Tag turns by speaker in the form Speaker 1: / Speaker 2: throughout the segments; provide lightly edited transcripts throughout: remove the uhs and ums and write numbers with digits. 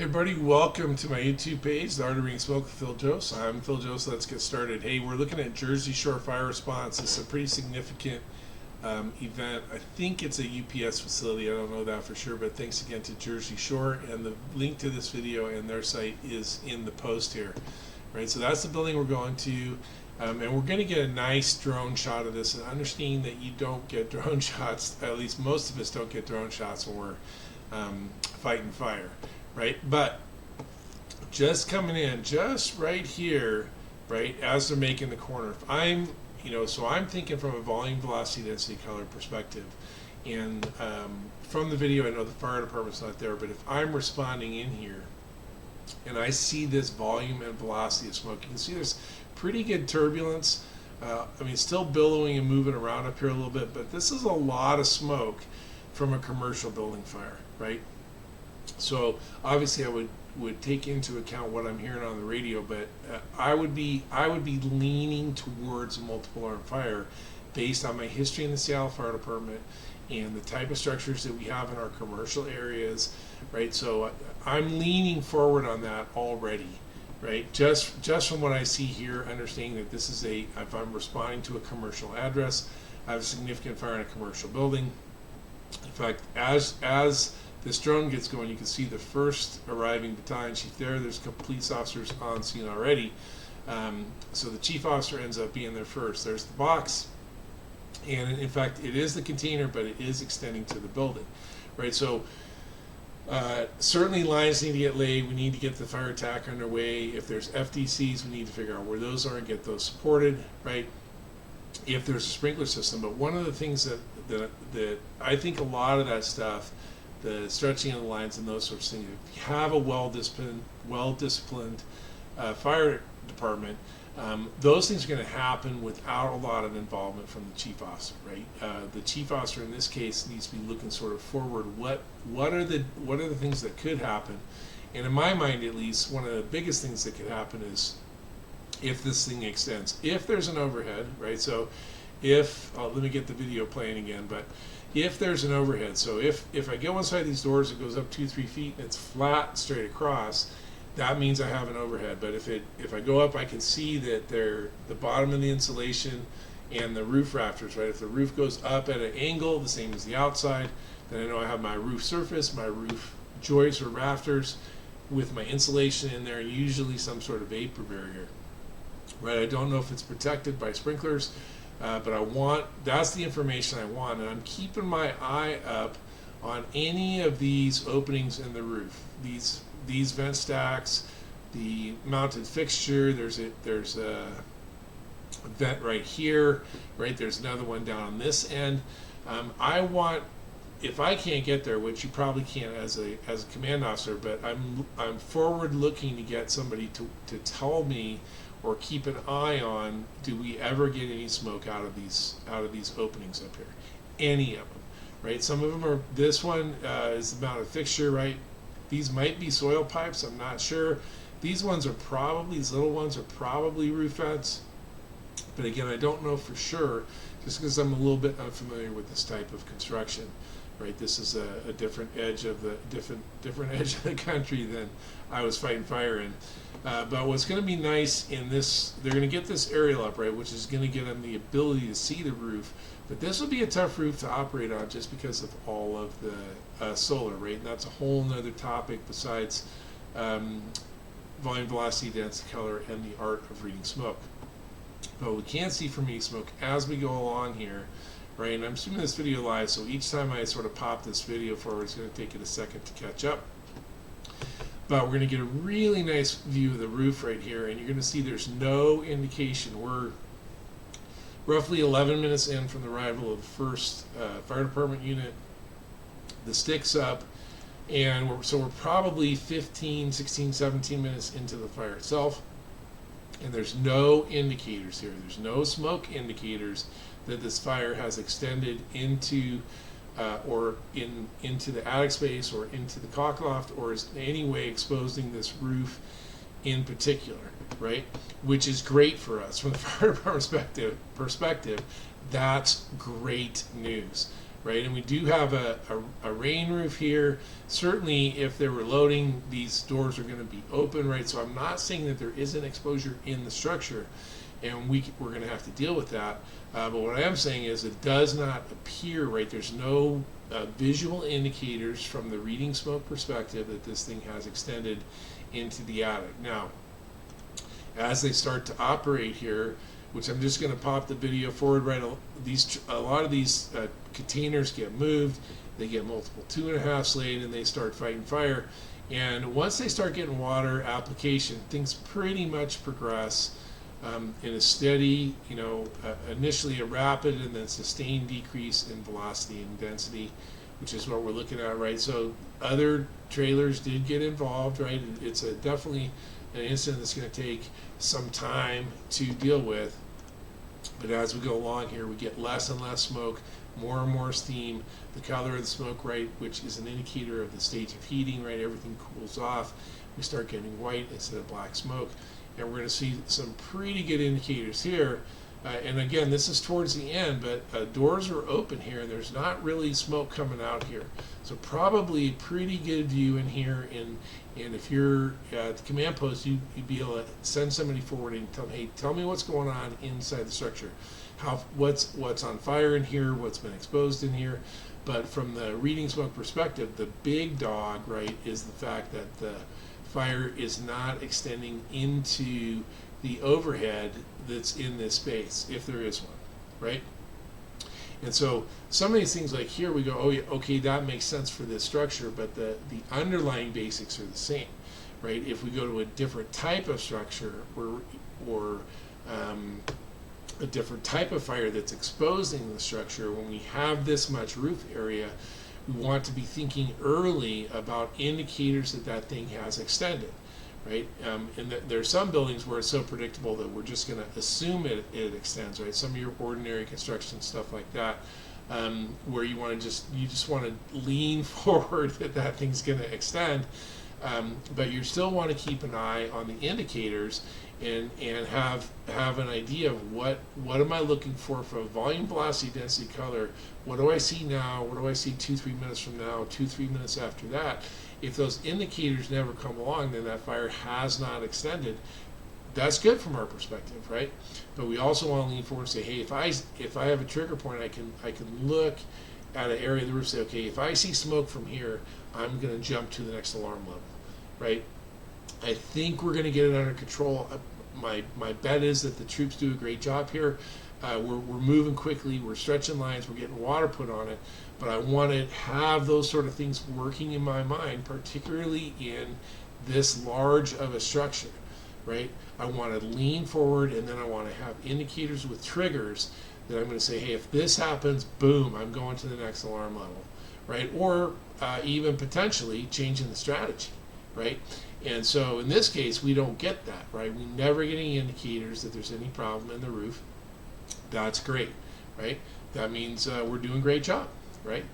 Speaker 1: Hey everybody, welcome to my YouTube page, The Art of Reading Smoke with Phil Jose. I'm Phil Jose. Let's get started. Hey, we're looking at Jersey Shore fire response. It's a pretty significant event. I think it's a UPS facility. I don't know that for sure, but thanks again to Jersey Shore. And the link to this video and their site is in the post here. Right, so that's the building we're going to. And we're going to get a nice drone shot of this, and understanding that you don't get drone shots, at least most of us don't get drone shots when we're fighting fire. Right, but just coming in, just right here, right as they're making the corner. If I'm, so I'm thinking from a volume, velocity, density, color perspective, and from the video, I know the fire department's not there, but if I'm responding in here, and I see this volume and velocity of smoke, you can see there's pretty good turbulence. Still billowing and moving around up here a little bit, but this is a lot of smoke from a commercial building fire, right? So obviously I would take into account what I'm hearing on the radio, but I would be leaning towards a multiple alarm fire based on my history in the Seattle Fire Department and the type of structures that we have in our commercial areas, right? So I'm leaning forward on that already, right? Just from what I see here, understanding that this is if I'm responding to a commercial address, I have a significant fire in a commercial building. In fact, as this drone gets going, you can see the first arriving battalion chief there. There's police officers on scene already. So the chief officer ends up being there first. There's the box. And in fact, it is the container, but it is extending to the building. Right, so certainly lines need to get laid. We need to get the fire attack underway. If there's FDCs, we need to figure out where those are and get those supported, right? If there's a sprinkler system. But one of the things that I think a lot of that stuff, the stretching of the lines and those sorts of things, if you have a well-disciplined fire department, those things are going to happen without a lot of involvement from the chief officer, right? The chief officer in this case needs to be looking sort of forward. What are the things that could happen? And in my mind, at least, one of the biggest things that could happen is if this thing extends, if there's an overhead, right? So if let me get the video playing again, but if there's an overhead, so if I go inside these doors, it goes up 2-3 feet and it's flat straight across, that means I have an overhead. But if I go up, I can see that the bottom of the insulation and the roof rafters, right? If the roof goes up at an angle the same as the outside, then I know I have my roof surface, my roof joists or rafters with my insulation in there, usually some sort of vapor barrier, right? I don't know if it's protected by sprinklers, but that's the information I want, and I'm keeping my eye up on any of these openings in the roof, these vent stacks, the mounted fixture. There's a vent right here, right? There's another one down on this end. I want, if I can't get there, which you probably can't as a command officer, but I'm forward looking to get somebody to tell me or keep an eye on, do we ever get any smoke out of these openings up here? Any of them, right? Some of them are, this one is the mounted fixture, right? These might be soil pipes, I'm not sure. These little ones are probably roof vents. But again, I don't know for sure, just because I'm a little bit unfamiliar with this type of construction, right? This is a different edge of the different edge of the country than I was fighting fire in. But what's going to be nice in this, they're going to get this aerial up, right, which is going to give them the ability to see the roof. But this will be a tough roof to operate on just because of all of the solar, right? And that's a whole nother topic besides volume, velocity, density, color, and the art of reading smoke. But we can see from reading smoke as we go along here, right? And I'm streaming this video live, so each time I sort of pop this video forward, it's going to take it a second to catch up. But we're going to get a really nice view of the roof right here, and you're going to see there's no indication. We're roughly 11 minutes in from the arrival of the first fire department unit. The stick's up, and we're probably 15, 16, 17 minutes into the fire itself, and there's no indicators here. There's no smoke indicators that this fire has extended into into the attic space or into the cockloft, or is in any way exposing this roof in particular, right? Which is great for us from the fire department perspective. That's great news, right? And we do have a rain roof here. Certainly, if they were loading, these doors are going to be open, right? So I'm not saying that there isn't exposure in the structure, and we're going to have to deal with that. But what I am saying is it does not appear, right? There's no visual indicators from the reading smoke perspective that this thing has extended into the attic. Now, as they start to operate here, which I'm just going to pop the video forward, right? A lot of these containers get moved, they get multiple 2.5 laid, and they start fighting fire. And once they start getting water application, things pretty much progress in a steady, initially a rapid and then sustained decrease in velocity and density, which is what we're looking at, right? So other trailers did get involved, right? It's definitely an incident that's going to take some time to deal with. But as we go along here, we get less and less smoke, more and more steam. The color of the smoke, right, which is an indicator of the stage of heating, right? Everything cools off. We start getting white instead of black smoke. And we're going to see some pretty good indicators here. And again, this is towards the end, but doors are open here, and there's not really smoke coming out here. So probably a pretty good view in here. And if you're at the command post, you'd be able to send somebody forward and tell them, hey, tell me what's going on inside the structure. What's on fire in here, what's been exposed in here. But from the reading smoke perspective, the big dog, right, is the fact that the fire is not extending into the overhead that's in this space, if there is one, right? And so some of these things, like here we go, oh yeah, okay, that makes sense for this structure, but the underlying basics are the same, right? If we go to a different type of structure or a different type of fire that's exposing the structure, when we have this much roof area, we want to be thinking early about indicators that thing has extended, right? And there are some buildings where it's so predictable that we're just going to assume it extends, right? Some of your ordinary construction stuff like that, where you just want to lean forward that thing's going to extend, but you still want to keep an eye on the indicators and have an idea of what am I looking for from volume, velocity, density, color. What do I see now? What do I see 2-3 minutes from now? 2-3 minutes after that? If those indicators never come along, then that fire has not extended. That's good from our perspective, right? But we also want to lean forward and say, hey, if I have a trigger point, I can look at an area of the roof and say, okay, if I see smoke from here, I'm going to jump to the next alarm level, right? I think we're going to get it under control. My bet is that the troops do a great job here. We're moving quickly. We're stretching lines. We're getting water put on it. But I want to have those sort of things working in my mind, particularly in this large of a structure, right? I want to lean forward, and then I want to have indicators with triggers that I'm going to say, hey, if this happens, boom, I'm going to the next alarm level, right? Or even potentially changing the strategy, right? And so in this case, we don't get that, right? We never get any indicators that there's any problem in the roof. That's great, right? That means we're doing a great job, right?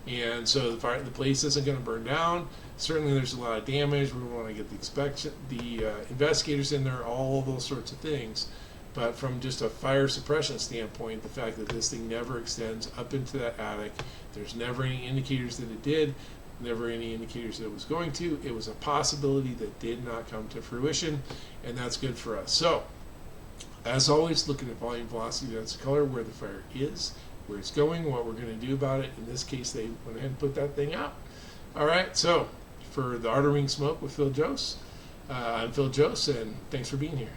Speaker 1: And so the place isn't going to burn down. Certainly there's a lot of damage. We want to get the investigators in there, all of those sorts of things. But from just a fire suppression standpoint, the fact that this thing never extends up into that attic, there's never any indicators that it did, never any indicators that it was going to. It was a possibility that did not come to fruition, and that's good for us. So, as always, looking at volume, velocity, density, color, where the fire is, where it's going, what we're going to do about it. In this case, they went ahead and put that thing out. All right, so for the Art of Ring Smoke with Phil Jose, I'm Phil Jose, and thanks for being here.